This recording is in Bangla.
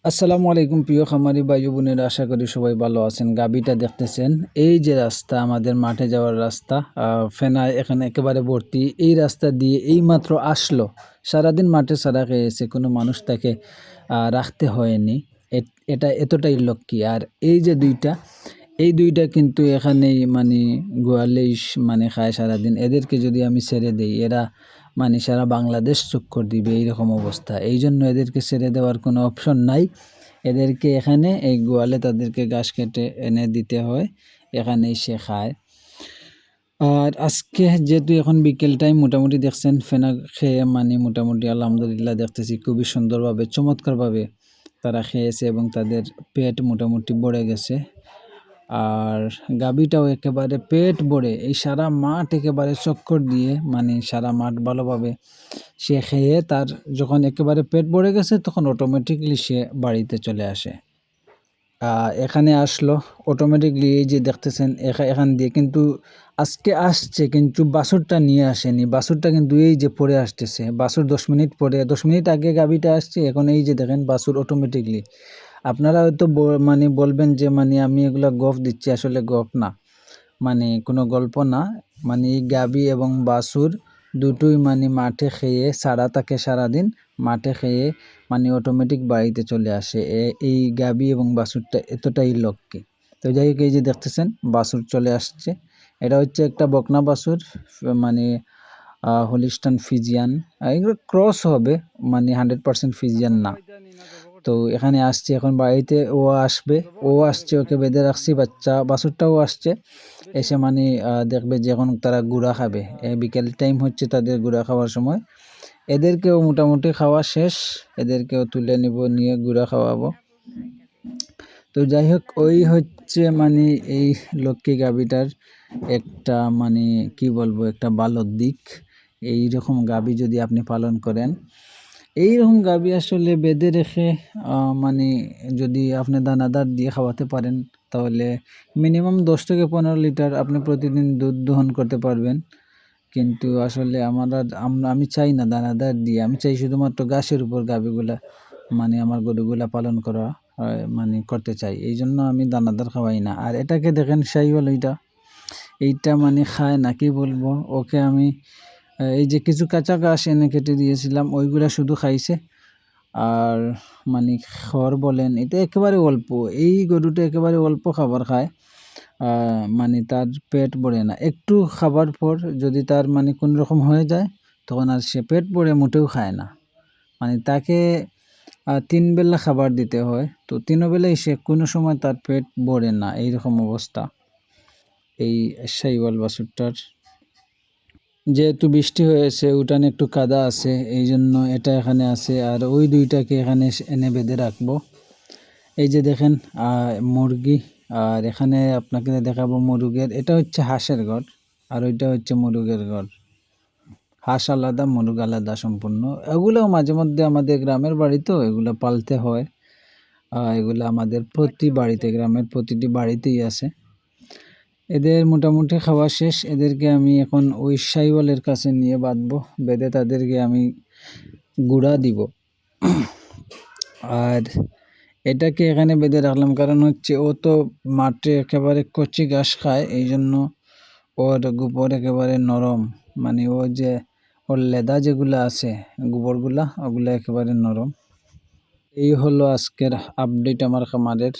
আসসালামু আলাইকুম প্রিয় খামারি ভাই ও বোনেরা, আশা করি সবাই ভালো আছেন। গাবিটা দেখতেছেন, এই যে রাস্তা, আমাদের মাঠে যাওয়ার রাস্তা, ফেনা এখানে একেবারে ভর্তি। এই রাস্তা দিয়ে এই মাত্র আসলো, সারাদিন মাঠে ছাড়া খেয়েছে, কোনো মানুষ তাকে রাখতে হয়নি। এটা এতটাই লক্ষ্মী। আর এই যে দুইটা, এই দুইটা কিন্তু এখানেই মানে গোয়ালেই মানে খায় সারাদিন। এদেরকে যদি আমি ছেড়ে দিই, এরা মানে সারা বাংলাদেশ চক্কর দিবে, এইরকম অবস্থা। এই জন্য এদেরকে ছেড়ে দেওয়ার কোনো অপশন নাই। এদেরকে এখানে এই গোয়ালে তাদেরকে ঘাস কেটে এনে দিতে হয়, এখানেই সে খায়। আর আজকে যেহেতু এখন বিকেল টাইম, মোটামুটি দেখছেন ফেনা খেয়ে মানে মোটামুটি আলহামদুলিল্লাহ দেখতেছি খুবই সুন্দরভাবে, চমৎকারভাবে তারা খেয়েছে এবং তাদের পেট মোটামুটি ভরে গেছে। আর গাভীটাও একেবারে পেট ভরে এই সারা মাঠ একেবারে চক্কর দিয়ে, মানে সারা মাঠ ভালোভাবে সে খেয়ে, তার যখন একেবারে পেট ভরে গেছে তখন অটোমেটিকলি সে বাড়িতে চলে আসে। এখানে আসলো অটোমেটিকলি, এই যে দেখতেছেন এখান দিয়ে কিন্তু আজকে আসছে, কিন্তু বাছুরটা নিয়ে আসেনি। বাছুরটা কিন্তু এই যে পরে আসতেছে, বাছুর 10 মিনিট পরে, 10 মিনিট আগে গাভীটা আসছে, এখন এই যে দেখেন বাছুর অটোমেটিকলি। আপনারা হয়তো মানে বলবেন যে মানে আমি এগুলা গফ দিচ্ছি, আসলে গফ না, মানে কোনো গল্প না। মানে এই গাভী এবং বাছুর দুটোই মানে মাঠে খেয়ে সারা থাকে, সারাদিন মাঠে খেয়ে মানে অটোমেটিক বাড়িতে চলে আসে। এই গাভী এবং বাছুরটা এতটাই লক্ষ্মী। তো যাই হোক, এই যে দেখতেছেন বাছুর চলে আসছে, এটা হচ্ছে একটা বকনা বাছুর, মানে হলিস্টান ফিজিয়ান। এগুলো ক্রস হবে, মানে 100% ফিজিয়ান না। তো এখানে আসছে, এখন বাড়িতে ও আসবে, ও আসছে, ওকে বেঁধে রাখছি, বাছুরটাও আসছে। এসে মানে দেখবে যে এখন তারা গুঁড়া খাবে, বিকেল টাইম হচ্ছে তাদের গুঁড়া খাওয়ার সময়। এদেরকেও মোটামুটি খাওয়া শেষ, এদেরকেও তুলে নিব, নিয়ে গুঁড়া খাওয়াবো। তো যাই হোক, ওই হচ্ছে মানে এই লক্ষ্মী গাভীটার একটা মানে কি বলবো, একটা ভালো দিক। এই রকম গাভী যদি আপনি পালন করেন, এইরকম গাভী আসলে বেঁধে রেখে মানে যদি আপনি দানাদার দিয়ে খাওয়াতে পারেন, তাহলে মিনিমাম 10 থেকে 15 লিটার আপনি প্রতিদিন দুধ দহন করতে পারবেন। কিন্তু আসলে আমি চাই না দানাদার দিয়ে, আমি চাই শুধুমাত্র ঘাসের উপর গাভীগুলা, মানে আমার গরুগুলা পালন করা মানে করতে চাই। এই জন্য আমি দানাদার খাওয়াই না। আর এটাকে দেখেন শাহিওয়াল, এইটা মানে খায় না, কি বলবো ওকে আমি, এই যে কিছু কাঁচা ঘাস এনে কেটে দিয়েছিলাম, ওইগুলা শুধু খাইছে। আর মানে খড় বলেন, এটা একেবারে অল্প, এই গরুটা একেবারে অল্প খাবার খায়। মানে তার পেট ভরে না, একটু খাবার পর যদি তার মানে কোন রকম হয়ে যায়, তখন আর সে পেট ভরে মোটেও খায় না। মানে তাকে 3 বেলা খাবার দিতে হয়, তো 3 বেলায় সে কোনো সময় তার পেট ভরে না, এইরকম অবস্থা এই শাহিওয়াল বাছুরটার। যেহেতু বৃষ্টি হয়েছে, উঠানে একটু কাদা আছে, এই জন্য এটা এখানে আছে। আর ওই দুইটাকে এখানে এনে বেঁধে রাখবো। এই যে দেখেন মুরগি, আর এখানে আপনাকে দেখাবো মুরগের, এটা হচ্ছে হাঁসের ঘর, আর ওইটা হচ্ছে মুরগের ঘর। হাঁস আলাদা, মুরগ আলাদা সম্পূর্ণ। এগুলোও মাঝে মধ্যে আমাদের গ্রামের বাড়ি তো এগুলো পালতে হয়। এগুলো আমাদের প্রতি বাড়িতে, গ্রামের প্রতিটি বাড়িতেই আছে। এদের মোটামুটি খাওয়া শেষ, এদেরকে আমি এখন ওই শাহিওয়ালের কাছে নিয়ে বাঁধবো, বেঁধে তাদেরকে আমি গুঁড়া দিব। আর এটাকে এখানে বেঁধে রাখলাম কারণ হচ্ছে ও তো মাঠে একেবারে কচি ঘাস খায়, এই জন্য ওর গোবর একেবারে নরম, মানে ও যে ওর লেদা যেগুলো আছে গোবরগুলা, ওগুলো একেবারে নরম। এই হলো আজকের আপডেট আমার খামারের।